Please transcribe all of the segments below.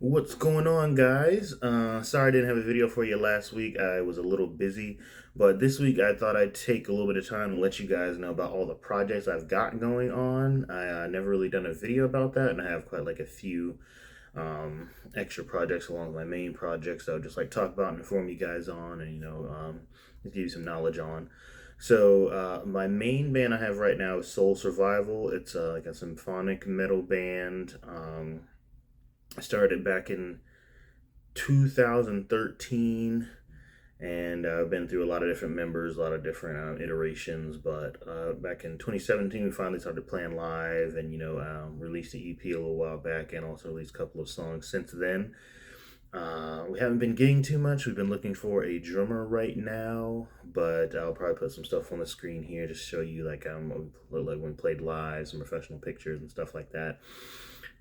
What's going on, guys? Sorry I didn't have a video for you last week. I was a little busy, but this week I thought I'd take a little bit of time and let you guys know about all the projects I've got going on. I never really done a video about that, and I have quite like a few extra projects along with my main projects that I would just like talk about and inform you guys on, and just give you some knowledge on. So my main band I have right now is Soul Survival. It's like a symphonic metal band. I started back in 2013, and I've been through a lot of different members, a lot of different iterations. But back in 2017, we finally started playing live, and released the EP a little while back, and also released a couple of songs since then. We haven't been getting too much. We've been looking for a drummer right now, but I'll probably put some stuff on the screen here to show you what we like when we played live, some professional pictures and stuff like that.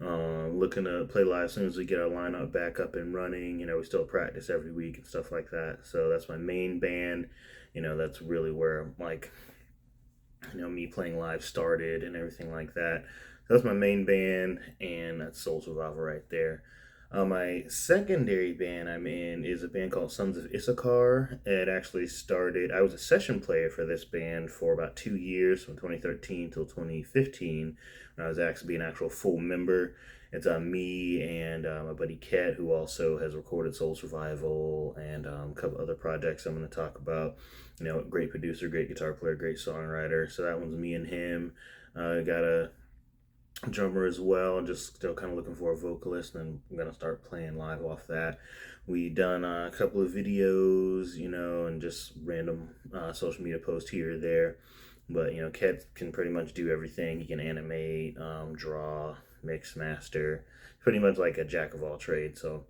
Looking to play live as soon as we get our lineup back up and running. We still practice every week and stuff like that. So that's my main band. That's really where me playing live started and everything like that. So that's my main band, and that's Soul Survivor right there. My secondary band I'm in is a band called Sons of Issachar. It actually started, I was a session player for this band for about 2 years, from 2013 till 2015, when I was actually an actual full member. It's me and my buddy Ket, who also has recorded Soul Survival and a couple other projects I'm going to talk about. Great producer, great guitar player, great songwriter. So that one's me and him. Got a drummer as well, just still kind of looking for a vocalist, and I'm gonna start playing live off that. We done a couple of videos, and just random social media posts here or there. But Ket can pretty much do everything. He can animate, draw, mix, master, pretty much like a jack of all trades. So,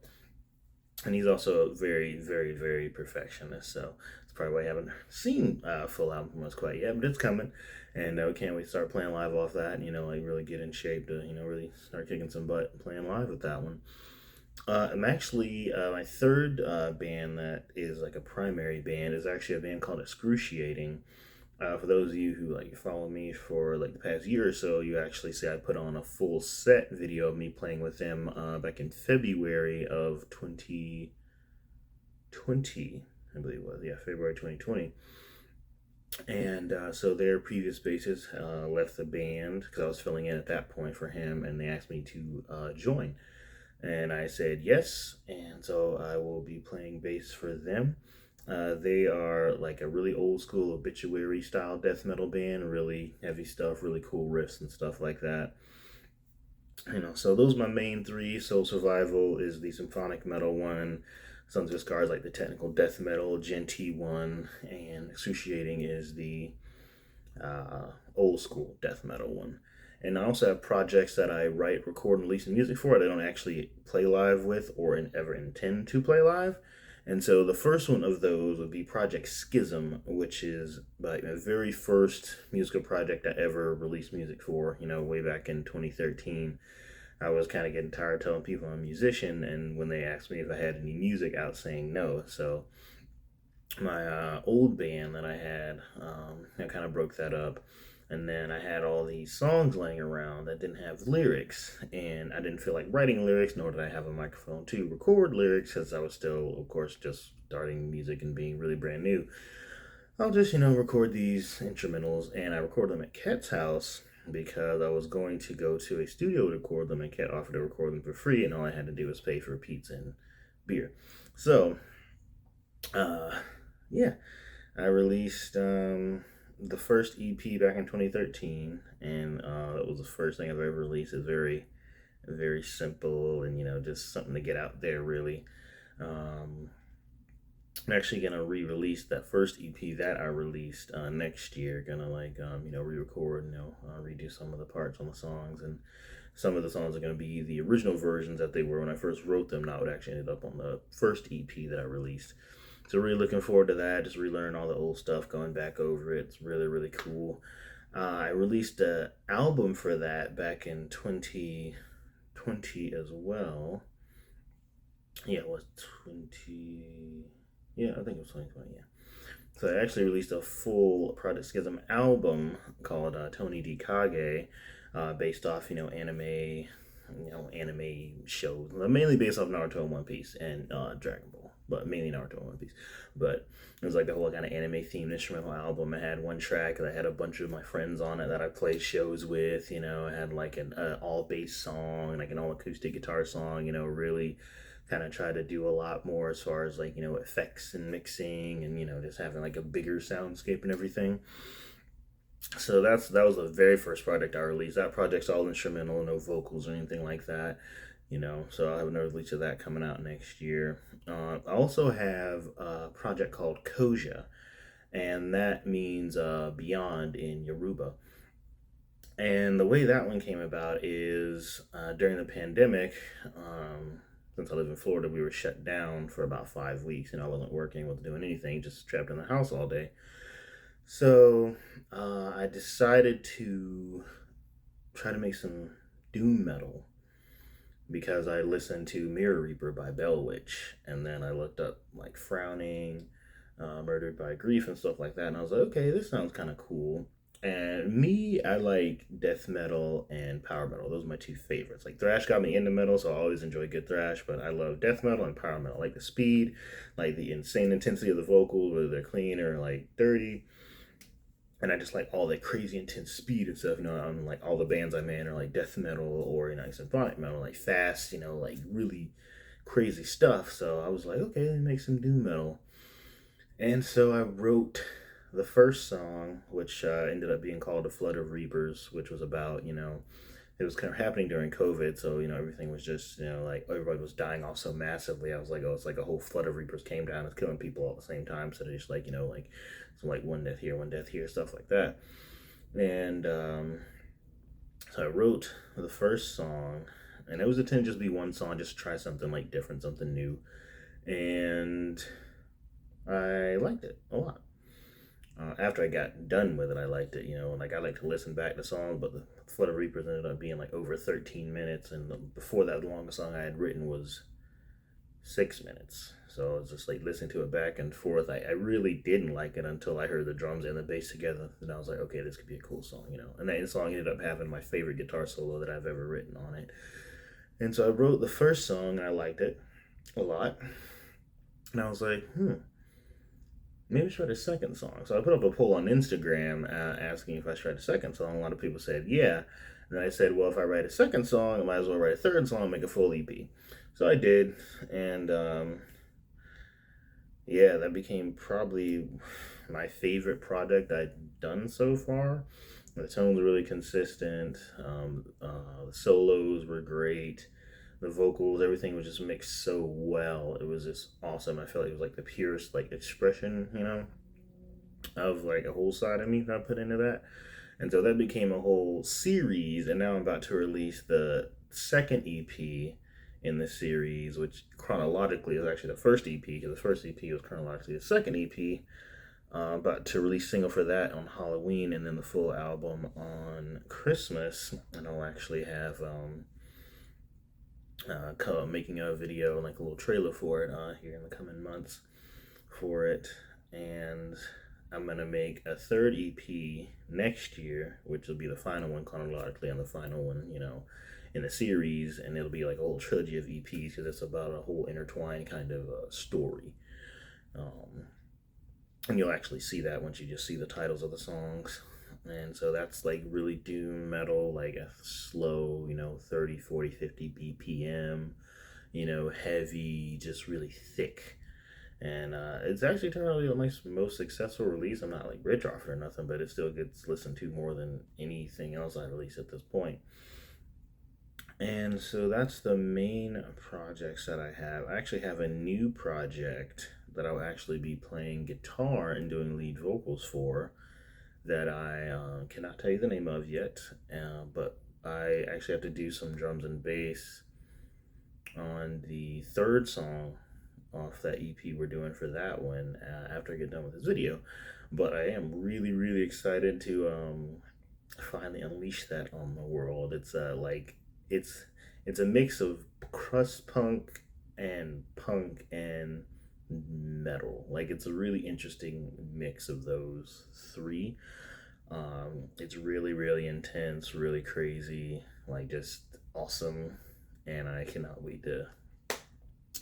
and he's also very, very, very perfectionist. So that's probably why I haven't seen a full album from us quite yet, but it's coming. And we can't wait to start playing live off that, and like really get in shape to really start kicking some butt and playing live with that one. I'm actually my third band that is like a primary band is actually a band called Excruciating. For those of you who like follow me for like the past year or so, you actually see I put on a full set video of me playing with them back in February of 2020, I believe it was. Yeah, February 2020. And so their previous bassist left the band because I was filling in at that point for him, and they asked me to join. And I said yes, and so I will be playing bass for them. They are like a really old school obituary style death metal band, really heavy stuff, really cool riffs and stuff like that. So those are my main three. Soul Survival is the symphonic metal one. Sons of Issachar is like the technical death metal, Genty one, and Excruciating is the old school death metal one. And I also have projects that I write, record, and release music for that I don't actually play live with or ever intend to play live. And so the first one of those would be Project Schism, which is like my very first musical project I ever released music for, way back in 2013. I was kind of getting tired of telling people I'm a musician, and when they asked me if I had any music out, saying no. So my old band that I had, I kind of broke that up. And then I had all these songs laying around that didn't have lyrics, and I didn't feel like writing lyrics, nor did I have a microphone to record lyrics, because I was still, of course, just starting music and being really brand new. I'll just, record these instrumentals, and I record them at Ket's house because I was going to go to a studio to record them, and Ket offered to record them for free, and all I had to do was pay for pizza and beer. So, uh, yeah, I released the first EP back in 2013, and that was the first thing I've ever released. It's very, very simple, and just something to get out there, really. Um, I'm actually gonna re-release that first EP that I released next year. Gonna re-record, redo some of the parts on the songs, and some of the songs are gonna be the original versions that they were when I first wrote them. Not what actually ended up on the first EP that I released. So really looking forward to that. Just relearn all the old stuff, going back over it. It's really, really cool. I released an album for that back in 2020 as well. Yeah, it was 20. Yeah, I think it was 2020. Yeah. So I actually released a full Project Schism album called Tony D Kage, based off anime anime shows, mainly based off Naruto and One Piece and Dragon Ball, but mainly Naruto and One Piece. But it was like the whole kind of anime themed instrumental album. I had one track that had a bunch of my friends on it that I played shows with. I had like an all bass song, like an all acoustic guitar song. Really kind of try to do a lot more as far as like effects and mixing and just having like a bigger soundscape and everything. So that was the very first project I released. That project's all instrumental, no vocals or anything like that. So I'll have another release of that coming out next year. I also have a project called Koja, and that means beyond in Yoruba. And the way that one came about is during the pandemic. Since I live in Florida, we were shut down for about 5 weeks. I wasn't working, wasn't doing anything, just trapped in the house all day. So I decided to try to make some doom metal because I listened to Mirror Reaper by Bell Witch, and then I looked up like Frowning, Murdered by Grief, and stuff like that, and I was like, okay, this sounds kind of cool. And me, I like death metal and power metal. Those are my two favorites. Like thrash got me into metal, so I always enjoy good thrash. But I love death metal and power metal. I like the speed, like the insane intensity of the vocals, whether they're clean or like dirty. And I just like all that crazy intense speed and stuff. I'm like all the bands I'm in are like death metal or like symphonic metal, like fast, like really crazy stuff. So I was like, okay, let me make some doom metal. And so I wrote the first song, which ended up being called "A Flood of Reapers," which was about it was kind of happening during COVID, so everything was just like everybody was dying off so massively. I was like, oh, it's like a whole flood of reapers came down, it's killing people all at the same time. So they just like like so like one death here, stuff like that. And so I wrote the first song, and it was intended to just be one song, just try something like different, something new, and I liked it a lot. After I got done with it, I liked it, and like I like to listen back to songs, but the Flood of Reapers ended up being like over 13 minutes, and before that, the longest song I had written was 6 minutes. So I was just like listening to it back and forth. I really didn't like it until I heard the drums and the bass together, and I was like, okay, this could be a cool song, And that song ended up having my favorite guitar solo that I've ever written on it. And so I wrote the first song, and I liked it a lot, and I was like, maybe I should write a second song. So I put up a poll on Instagram asking if I should write a second song. A lot of people said yeah. And I said, well, if I write a second song, I might as well write a third song and make a full EP. So I did. And yeah, that became probably my favorite project I've done so far. The tones were really consistent. The solos were great. The vocals, everything was just mixed so well. It was just awesome. I felt like it was like the purest like expression, of like a whole side of me that I put into that. And so that became a whole series, and now I'm about to release the second EP in this series, which chronologically is actually the first EP, because the first EP was chronologically the second EP. About to release single for that on Halloween, and then the full album on Christmas. And I'll actually have making a video, like a little trailer for it here in the coming months for it. And I'm going to make a third EP next year, which will be the final one chronologically, and the final one, in the series. And it'll be like a whole trilogy of EPs because it's about a whole intertwined kind of story. And you'll actually see that once you just see the titles of the songs. And so that's like really doom metal, like a slow, 30, 40, 50 BPM, heavy, just really thick. And it's actually turned out to be my most successful release. I'm not like rich off it or nothing, but it still gets listened to more than anything else I release at this point. And so that's the main projects that I have. I actually have a new project that I'll actually be playing guitar and doing lead vocals for, that I cannot tell you the name of yet, but I actually have to do some drums and bass on the third song off that EP we're doing for that one after I get done with this video. But I am really, really excited to finally unleash that on the world. It's it's a mix of crust punk and metal. Like, it's a really interesting mix of those three. It's really, really intense, really crazy, like just awesome, and I cannot wait to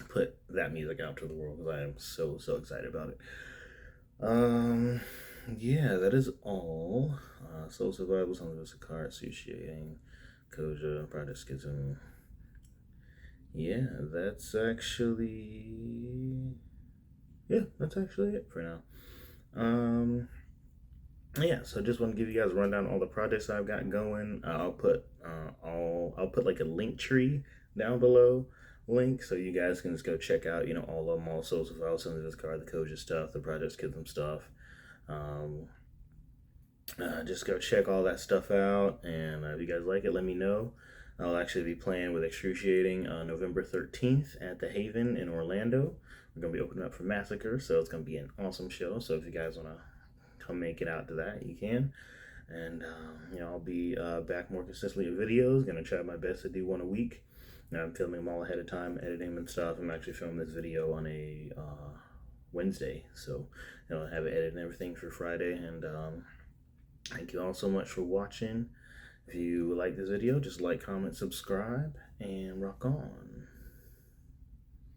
put that music out to the world because I am so excited about it. Yeah, that is all. Soul Survival, Sons of Sakara, Sushi, Koja, Project Schism. Yeah, that's actually it for now. Yeah, so just want to give you guys a rundown on all the projects I've got going. I'll put like a link tree down below link so you guys can just go check out, all of them, all Souls of House, and this card, the Koja stuff, the Project Schism stuff. Just go check all that stuff out, and if you guys like it, let me know. I'll actually be playing with Excruciating on November 13th at the Haven in Orlando. We're going to be opening up for Massacre, so it's going to be an awesome show. So if you guys want to come make it out to that, you can. And, I'll be back more consistently with videos. Going to try my best to do one a week. Now I'm filming them all ahead of time, editing them and stuff. I'm actually filming this video on a Wednesday, so I'll have it edited and everything for Friday. And thank you all so much for watching. If you like this video, just like, comment, subscribe, and rock on.